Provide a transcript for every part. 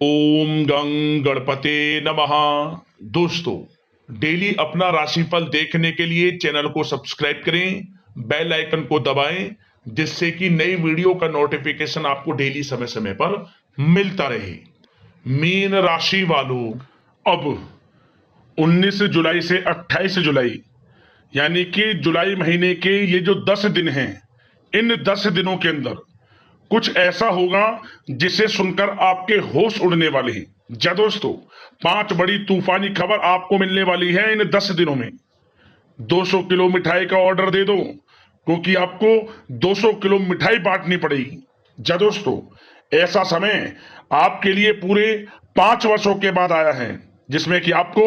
ओम गं गणपते नमः। दोस्तों, डेली अपना राशिफल देखने के लिए चैनल को सब्सक्राइब करें, बेल आइकन को दबाएं, जिससे कि नई वीडियो का नोटिफिकेशन आपको डेली समय समय पर मिलता रहे। मीन राशि वालों, अब 19 जुलाई से 28 जुलाई यानी कि जुलाई महीने के ये जो 10 दिन हैं, इन 10 दिनों के अंदर कुछ ऐसा होगा जिसे सुनकर आपके होश उड़ने वाले हैं। जा दोस्तों, 5 बड़ी तूफानी खबर आपको मिलने वाली है इन 10 दिनों में। 200 किलो मिठाई का ऑर्डर दे दो, क्योंकि आपको 200 किलो मिठाई बांटनी पड़ेगी। जा दोस्तों, ऐसा समय आपके लिए पूरे 5 वर्षों के बाद आया है, जिसमें कि आपको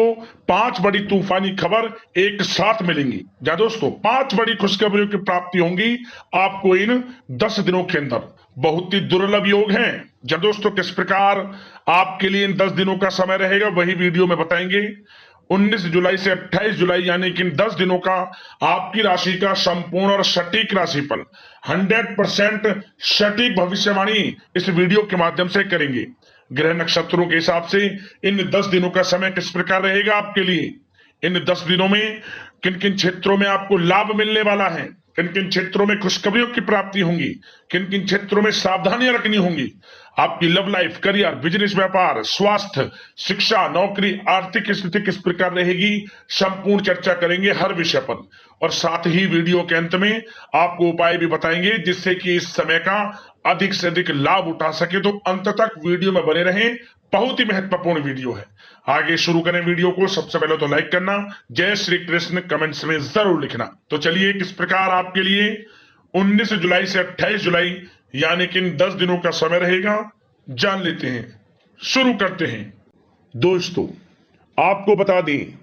5 बड़ी तूफानी खबर एक साथ मिलेंगी। जा दोस्तों, 5 बड़ी खुशखबरियों की प्राप्ति होंगी आपको इन 10 दिनों के अंदर। बहुत ही दुर्लभ योग हैं। जा दोस्तों, किस प्रकार आपके लिए इन 10 दिनों का समय रहेगा वही वीडियो में बताएंगे। 19 जुलाई से 28 जुलाई यानी कि इन 10 दिनों का आपकी राशि का संपूर्ण और सटीक राशिफल 100% सटीक भविष्यवाणी इस वीडियो के माध्यम से करेंगे। ग्रह नक्षत्रों के हिसाब से इन 10 दिनों का समय किस प्रकार रहेगा आपके लिए, इन 10 दिनों में किन किन क्षेत्रों में आपको लाभ मिलने वाला है, किन किन क्षेत्रों में खुशखबरियों की प्राप्ति होंगी, किन किन क्षेत्रों में सावधानियां रखनी होंगी। आपकी लव लाइफ, करियर, बिजनेस, व्यापार, स्वास्थ्य, शिक्षा, नौकरी, आर्थिक स्थिति किस प्रकार रहेगी, संपूर्ण चर्चा करेंगे हर विषय पर। और साथ ही वीडियो के अंत में आपको उपाय भी बताएंगे, जिससे कि इस समय का अधिक से अधिक लाभ उठा सके। तो अंत तक वीडियो में बने रहें, बहुत ही महत्वपूर्ण वीडियो है। आगे शुरू करें वीडियो को। सबसे पहले तो लाइक करना, जय श्री कृष्ण कमेंट्स में जरूर लिखना। तो चलिए, किस प्रकार आपके लिए 19 जुलाई से 28 जुलाई यानी कि इन 10 दिनों का समय रहेगा, जान लेते हैं। शुरू करते हैं। दोस्तों, आपको बता दें,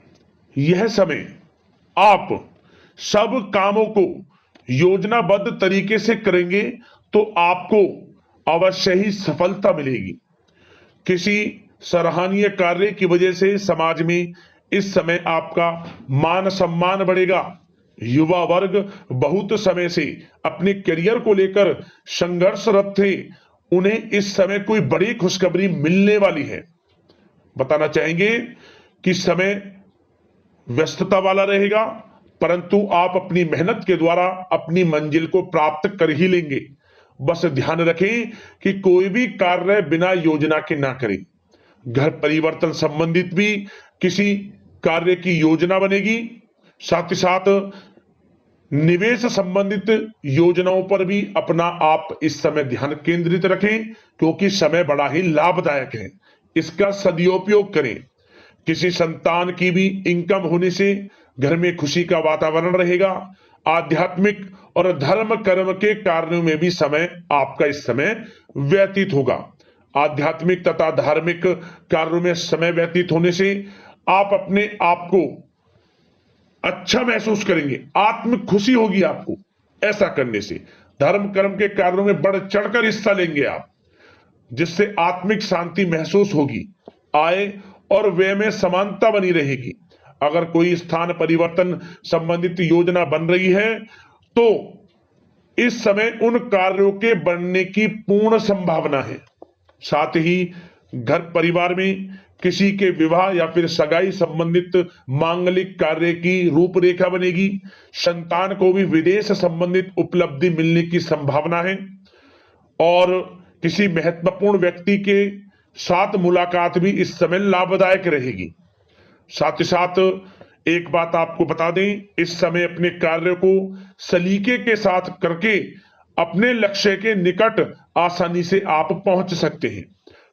यह समय आप सब कामों को योजनाबद्ध तरीके से करेंगे तो आपको अवश्य ही सफलता मिलेगी। किसी सराहनीय कार्य की वजह से समाज में इस समय आपका मान सम्मान बढ़ेगा। युवा वर्ग बहुत समय से अपने करियर को लेकर संघर्षरत थे, उन्हें इस समय कोई बड़ी खुशखबरी मिलने वाली है। बताना चाहेंगे कि समय व्यस्तता वाला रहेगा, परंतु आप अपनी मेहनत के द्वारा अपनी मंजिल को प्राप्त कर ही लेंगे। बस ध्यान रखें कि कोई भी कार्य बिना योजना के ना करें। घर परिवर्तन संबंधित भी किसी कार्य की योजना बनेगी। साथ ही साथ निवेश संबंधित योजनाओं पर भी अपना आप इस समय ध्यान केंद्रित रखें, क्योंकि समय बड़ा ही लाभदायक है। इसका सदुपयोग करें। किसी संतान की भी इनकम होने से घर में खुशी का वातावरण रहेगा। आध्यात्मिक और धर्म कर्म के कार्यों में भी समय आपका इस समय व्यतीत होगा। आध्यात्मिक तथा धार्मिक कार्यों में समय व्यतीत होने से आप अपने आप को अच्छा महसूस करेंगे, आत्मिक खुशी होगी आपको ऐसा करने से। धर्म कर्म के कार्यों में बढ़ चढ़कर हिस्सा लेंगे आप, जिससे आत्मिक शांति महसूस होगी। आय और व्यय में समानता बनी रहेगी। अगर कोई स्थान परिवर्तन संबंधित योजना बन रही है तो इस समय उन कार्यों के बनने की पूर्ण संभावना है। साथ ही घर परिवार में किसी के विवाह या फिर सगाई संबंधित मांगलिक कार्य की रूपरेखा बनेगी। संतान को भी विदेश संबंधित उपलब्धि मिलने की संभावना है और किसी महत्वपूर्ण व्यक्ति के साथ मुलाकात भी इस समय लाभदायक रहेगी। साथ ही साथ एक बात आपको बता दें, इस समय अपने कार्य को सलीके के साथ करके अपने लक्ष्य के निकट आसानी से आप पहुंच सकते हैं।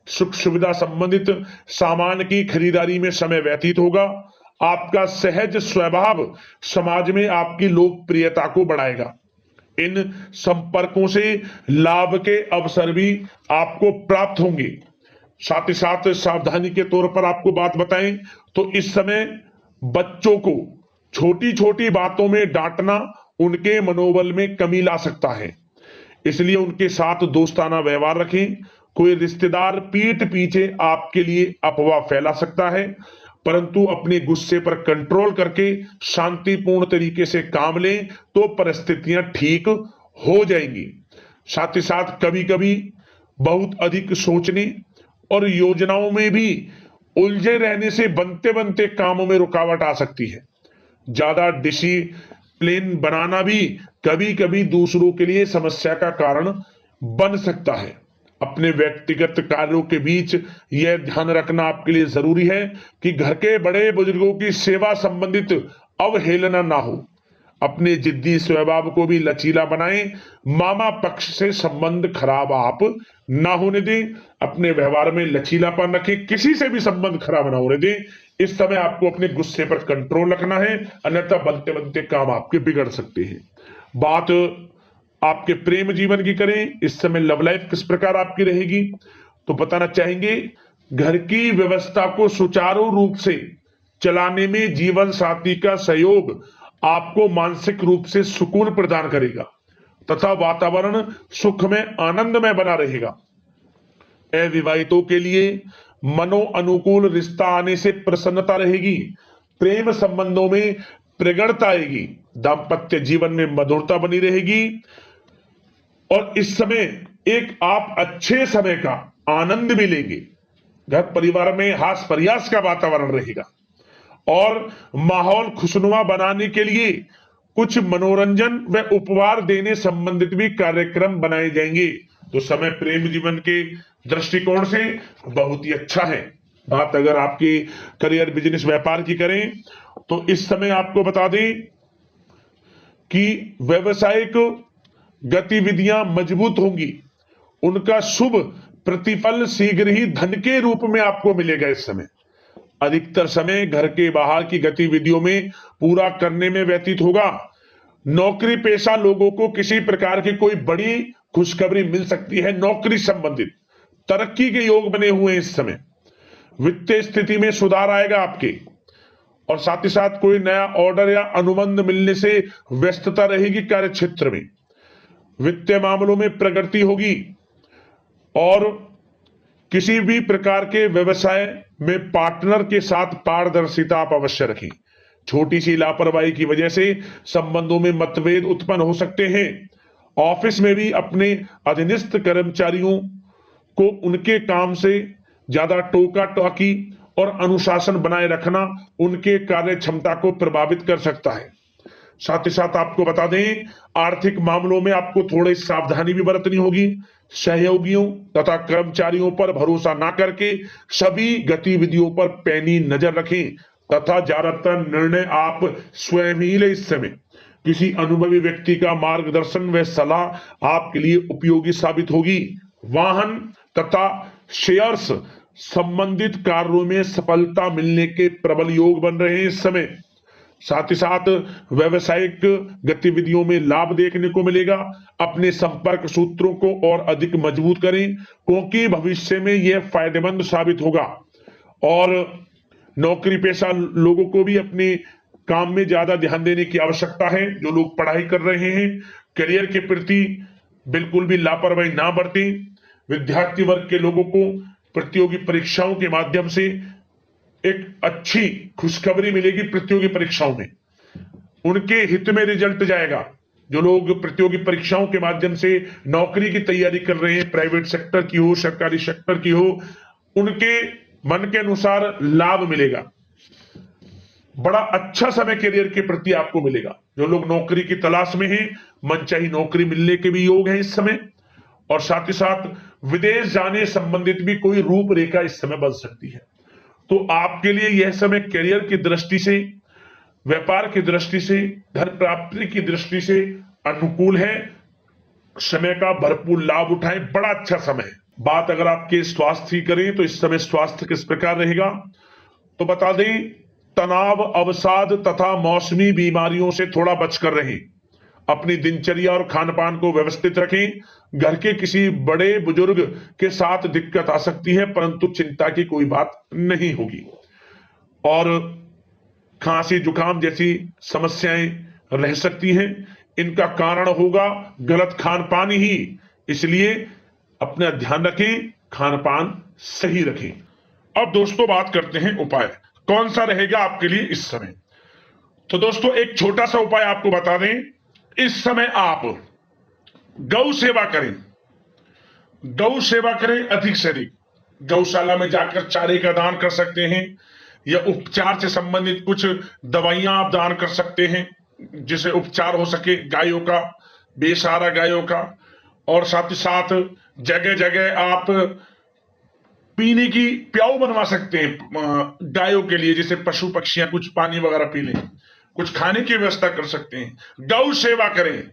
सुख सुविधा संबंधित सामान की खरीदारी में समय व्यतीत होगा। आपका सहज स्वभाव समाज में आपकी लोकप्रियता को बढ़ाएगा। इन संपर्कों से लाभ के अवसर भी आपको प्राप्त होंगे। साथ ही साथ सावधानी के तौर पर आपको बात बताएं तो इस समय बच्चों को छोटी छोटी बातों में डांटना उनके मनोबल में कमी ला सकता है, इसलिए उनके साथ दोस्ताना व्यवहार रखें। कोई रिश्तेदार पीठ पीछे आपके लिए अफवाह फैला सकता है, परंतु अपने गुस्से पर कंट्रोल करके शांतिपूर्ण तरीके से काम लें तो परिस्थितियां ठीक हो जाएंगी। साथ ही साथ कभी कभी बहुत अधिक सोचने और योजनाओं में भी उलझे रहने से बनते बनते कामों में रुकावट आ सकती है। ज्यादा डिसिप्लिन बनाना भी कभी कभी दूसरों के लिए समस्या का कारण बन सकता है। अपने व्यक्तिगत कार्यों के बीच यह ध्यान रखना आपके लिए जरूरी है कि घर के बड़े बुजुर्गों की सेवा संबंधित अवहेलना ना हो। अपने जिद्दी स्वभाव को भी लचीला बनाएं। मामा पक्ष से संबंध खराब आप ना होने दें। अपने व्यवहार में लचीलापन रखें, किसी से भी संबंध खराब ना होने दें। इस समय आपको अपने गुस्से पर कंट्रोल रखना है, अन्यथा बनते बनते काम आपके बिगड़ सकते हैं। बात आपके प्रेम जीवन की करें, इस समय लव लाइफ किस प्रकार आपकी रहेगी, तो बताना चाहेंगे घर की व्यवस्था को सुचारू रूप से चलाने में जीवन साथी का सहयोग आपको मानसिक रूप से सुकून प्रदान करेगा तथा वातावरण सुख में आनंदमय बना रहेगा। अविवाहितों के लिए मनो अनुकूल रिश्ता आने से प्रसन्नता रहेगी। प्रेम संबंधों में प्रगड़ता आएगी। दाम्पत्य जीवन में मधुरता बनी रहेगी और इस समय एक आप अच्छे समय का आनंद भी लेंगे। घर परिवार में हास प्रयास का वातावरण रहेगा और माहौल खुशनुमा बनाने के लिए कुछ मनोरंजन व उपहार देने संबंधित भी कार्यक्रम बनाए जाएंगे। तो समय प्रेम जीवन के दृष्टिकोण से बहुत ही अच्छा है। बात अगर आपकी करियर बिजनेस व्यापार की करें तो इस समय आपको बता दें कि व्यवसायिक गतिविधियां मजबूत होंगी। उनका शुभ प्रतिफल शीघ्र ही धन के रूप में आपको मिलेगा। इस समय अधिकतर समय घर के बाहर की गतिविधियों में पूरा करने में व्यतीत होगा। नौकरी पेशा लोगों को किसी प्रकार की कोई बड़ी खुशखबरी मिल सकती है। नौकरी संबंधित तरक्की के योग बने हुए हैं। इस समय वित्तीय स्थिति में सुधार आएगा आपके, और साथ ही साथ कोई नया ऑर्डर या अनुबंध मिलने से व्यस्तता रहेगी। कार्य क्षेत्र में वित्तीय मामलों में प्रगति होगी और किसी भी प्रकार के व्यवसाय में पार्टनर के साथ पारदर्शिता आप अवश्य रखें। छोटी सी लापरवाही की वजह से संबंधों में मतभेद उत्पन्न हो सकते हैं। ऑफिस में भी अपने अधीनस्थ कर्मचारियों को उनके काम से ज्यादा टोका टाकी और अनुशासन बनाए रखना उनके कार्य क्षमता को प्रभावित कर सकता है। साथ ही साथ आपको बता दें, आर्थिक मामलों में आपको थोड़ी सावधानी भी बरतनी होगी। सहयोगियों तथा कर्मचारियों पर भरोसा ना करके सभी गतिविधियों पर पैनी नजर रखें तथा ज्यादातर निर्णय आप स्वयं ही लें। इस समय किसी अनुभवी व्यक्ति का मार्गदर्शन व सलाह आपके लिए उपयोगी साबित होगी। वाहन तथा शेयर्स संबंधित कार्यों में सफलता मिलने के प्रबल योग बन रहे हैं इस समय। साथ ही साथ व्यवसायिक गतिविधियों में लाभ देखने को मिलेगा। अपने संपर्क सूत्रों को और अधिक मजबूत करें क्योंकि भविष्य में यह फायदेमंद साबित होगा। और नौकरी पेशा लोगों को भी अपने काम में ज्यादा ध्यान देने की आवश्यकता है। जो लोग पढ़ाई कर रहे हैं, करियर के प्रति बिल्कुल भी लापरवाही ना बरतें। विद्यार्थी वर्ग के लोगों को प्रतियोगी परीक्षाओं के माध्यम से एक अच्छी खुशखबरी मिलेगी। प्रतियोगी परीक्षाओं में उनके हित में रिजल्ट जाएगा। जो लोग प्रतियोगी परीक्षाओं के माध्यम से नौकरी की तैयारी कर रहे हैं, प्राइवेट सेक्टर की हो, सरकारी सेक्टर की हो, उनके मन के अनुसार लाभ मिलेगा। बड़ा अच्छा समय करियर के प्रति आपको मिलेगा। जो लोग नौकरी की तलाश में हैं, मनचाही नौकरी मिलने के भी योग हैं इस समय। और साथ ही साथ विदेश जाने संबंधित भी कोई रूपरेखा इस समय बन सकती है। तो आपके लिए यह समय करियर की दृष्टि से, व्यापार की दृष्टि से, धन प्राप्ति की दृष्टि से अनुकूल है। समय का भरपूर लाभ उठाएं, बड़ा अच्छा समय है। बात अगर आपके स्वास्थ्य की करें तो इस समय स्वास्थ्य किस प्रकार रहेगा, तो बता दें तनाव, अवसाद तथा मौसमी बीमारियों से थोड़ा बचकर रहें। अपनी दिनचर्या और खान पान को व्यवस्थित रखें। घर के किसी बड़े बुजुर्ग के साथ दिक्कत आ सकती है, परंतु चिंता की कोई बात नहीं होगी। और खांसी जुकाम जैसी समस्याएं रह सकती हैं। इनका कारण होगा गलत खान पान ही, इसलिए अपना ध्यान रखें, खान पान सही रखें। अब दोस्तों बात करते हैं उपाय, कौन सा रहेगा आपके लिए इस समय। तो दोस्तों एक छोटा सा उपाय आपको बता दें। इस समय आप गौ सेवा करें, गौ सेवा करें अधिक से अधिक। गौशाला में जाकर चारे का दान कर सकते हैं, या उपचार से संबंधित कुछ दवाइयां आप दान कर सकते हैं जिसे उपचार हो सके गायों का, बेसहारा गायों का। और साथ ही साथ जगह जगह आप पीने की प्याऊ बनवा सकते हैं गायों के लिए, जैसे पशु पक्षियां कुछ पानी वगैरह पी लें, कुछ खाने की व्यवस्था कर सकते हैं। गौ सेवा करें,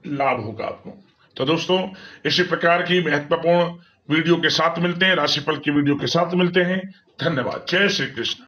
लाभ होगा आपको। तो दोस्तों, इसी प्रकार की महत्वपूर्ण वीडियो के साथ मिलते हैं, राशिफल की वीडियो के साथ मिलते हैं। धन्यवाद। जय श्री कृष्ण।